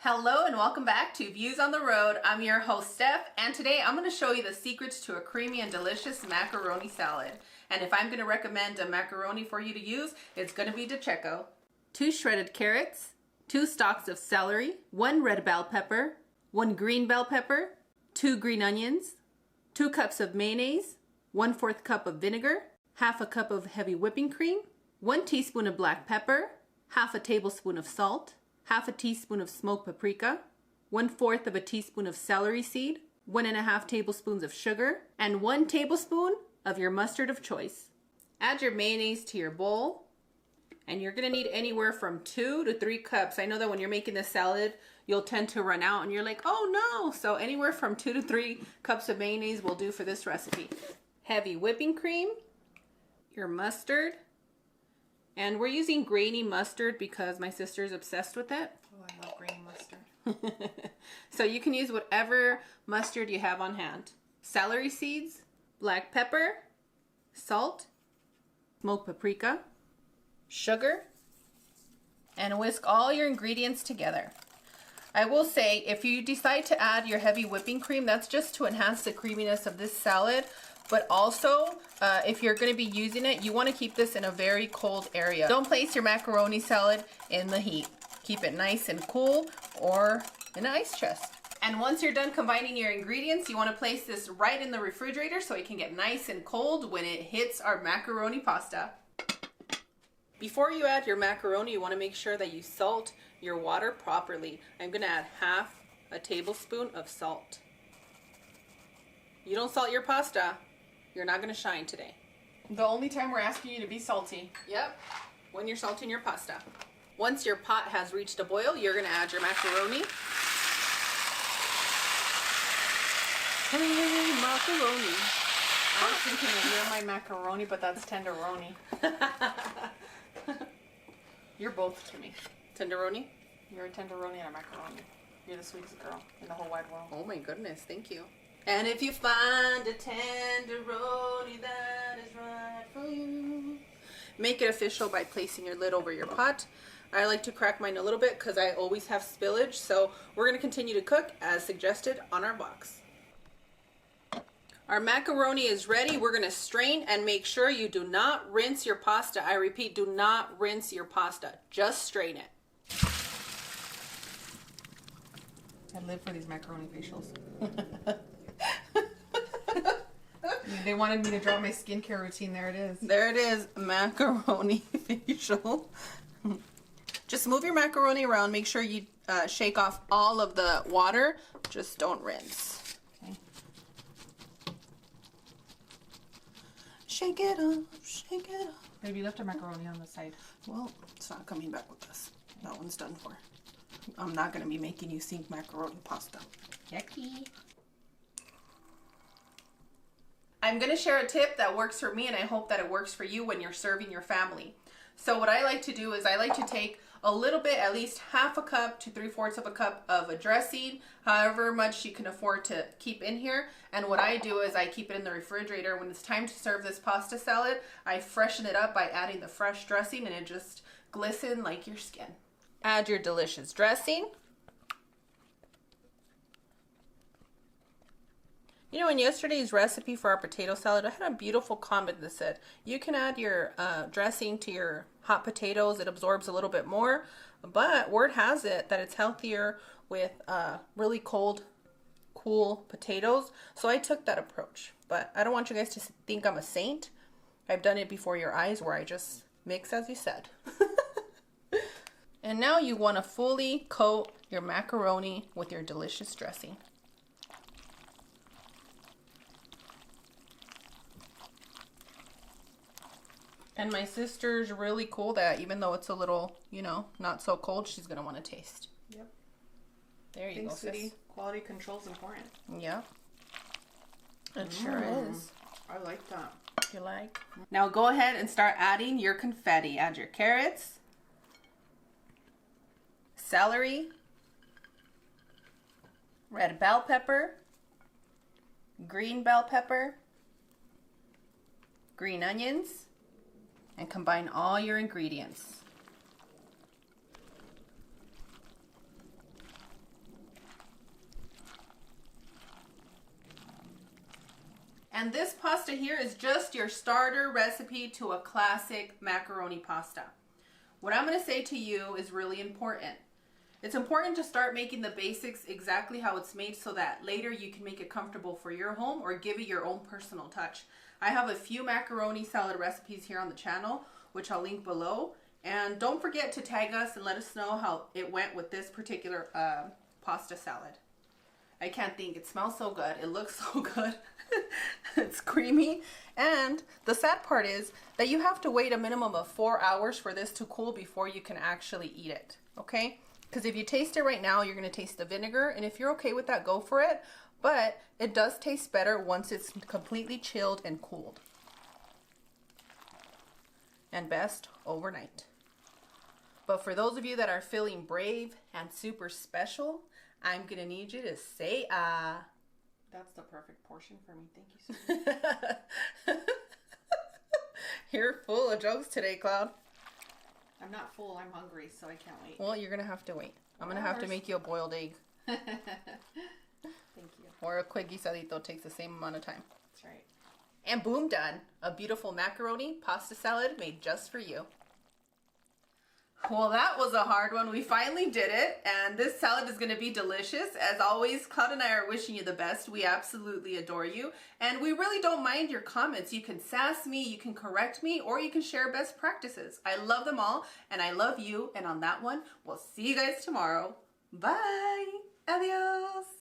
Hello and welcome back to Views on the Road. I'm your host Steph, and today I'm going to show you the secrets to a creamy and delicious macaroni salad. And if I'm going to recommend a macaroni for you to use, it's going to be Tsp. 2 shredded carrots, 2 stalks of celery, 1 red bell pepper, 1 green bell pepper, 2 green onions, 2 cups of mayonnaise, 1/4 cup of vinegar, half a cup of heavy whipping cream, 1 teaspoon of black pepper, half a tablespoon of salt, half a teaspoon of smoked paprika, 1/4 of a teaspoon of celery seed, 1.5 tablespoons of sugar, and 1 tablespoon of your mustard of choice. Add your mayonnaise to your bowl, and you're gonna need anywhere from 2 to 3 cups. I know that when you're making this salad, you'll tend to run out and you're like, oh no! So anywhere from 2 to 3 cups of mayonnaise will do for this recipe. Heavy whipping cream, your mustard, and we're using grainy mustard because my sister's obsessed with it. Oh, I love grainy mustard. So you can use whatever mustard you have on hand. Celery seeds, black pepper, salt, smoked paprika, sugar, and whisk all your ingredients together. I will say, if you decide to add your heavy whipping cream, that's just to enhance the creaminess of this salad. But also, if you're going to be using it, you want to keep this in a very cold area. Don't place your macaroni salad in the heat. Keep it nice and cool or in an ice chest. And once you're done combining your ingredients, you want to place this right in the refrigerator so it can get nice and cold when it hits our macaroni pasta. Before you add your macaroni, you want to make sure that you salt your water properly. I'm going to add half a tablespoon of salt. You don't salt your pasta, you're not going to shine today. The only time we're asking you to be salty. Yep, when you're salting your pasta. Once your pot has reached a boil, you're going to add your macaroni. Hey, macaroni. I was thinking that you're my macaroni, but that's tenderoni. You're both to me. Tenderoni? You're a tenderoni and a macaroni. You're the sweetest girl in the whole wide world. Oh my goodness, thank you. And if you find a tenderoni that is right for you, make it official by placing your lid over your pot. I like to crack mine a little bit because I always have spillage, so we're going to continue to cook as suggested on our box. Our macaroni is ready. We're going to strain and make sure you do not rinse your pasta. I repeat, do not rinse your pasta. Just strain it. I live for these macaroni facials. They wanted me to drop my skincare routine. There it is. There it is, macaroni facial. Just move your macaroni around. Make sure you shake off all of the water. Just don't rinse. Okay. Shake it up, shake it up. Maybe left a macaroni on the side. Well, it's not coming back with us. That one's done for. I'm not going to be making you sink macaroni pasta. Yucky. I'm going to share a tip that works for me, and I hope that it works for you when you're serving your family. So what I like to do is I like to take a little bit, at least half a cup to 3/4 of a cup of a dressing, however much you can afford to keep in here. And what I do is I keep it in the refrigerator. When it's time to serve this pasta salad, I freshen it up by adding the fresh dressing, and it just glistens like your skin. Add your delicious dressing. You know, in yesterday's recipe for our potato salad, I had a beautiful comment that said you can add your dressing to your hot potatoes. It absorbs a little bit more, but word has it that it's healthier with really cold, cool potatoes. So I took that approach, but I don't want you guys to think I'm a saint. I've done it before your eyes where I just mix as you said. And now you want to fully coat your macaroni with your delicious dressing. And my sister's really cool that even though it's a little, you know, not so cold, she's going to want to taste. Yep. There you go, sis. Quality control's important. Yeah. It sure is. I like that. You like? Now go ahead and start adding your confetti. Add your carrots, celery, red bell pepper, green bell pepper, green onions, and combine all your ingredients. And this pasta here is just your starter recipe to a classic macaroni pasta. What I'm going to say to you is really important. It's important to start making the basics exactly how it's made so that later you can make it comfortable for your home or give it your own personal touch. I have a few macaroni salad recipes here on the channel, which I'll link below. And don't forget to tag us and let us know how it went with this particular pasta salad. I can't think. It smells so good. It looks so good. It's creamy. And the sad part is that you have to wait a minimum of 4 hours for this to cool before you can actually eat it. Okay? Because if you taste it right now, you're going to taste the vinegar. And if you're okay with that, go for it. But it does taste better once it's completely chilled and cooled. And best, overnight. But for those of you that are feeling brave and super special, I'm going to need you to say ah. That's the perfect portion for me. Thank you so much. You're full of jokes today, Cloud. I'm not full. I'm hungry, so I can't wait. Well, you're going to have to wait. I'm going to have to make you a boiled egg. Thank you. Or a quick guisadito takes the same amount of time. That's right. And boom, done. A beautiful macaroni pasta salad made just for you. Well, that was a hard one. We finally did it, and this salad is going to be delicious. As always, Cloud and I are wishing you the best. We absolutely adore you, and we really don't mind your comments. You can sass me, you can correct me, or you can share best practices. I love them all, and I love you, and on that one, we'll see you guys tomorrow. Bye! Adios!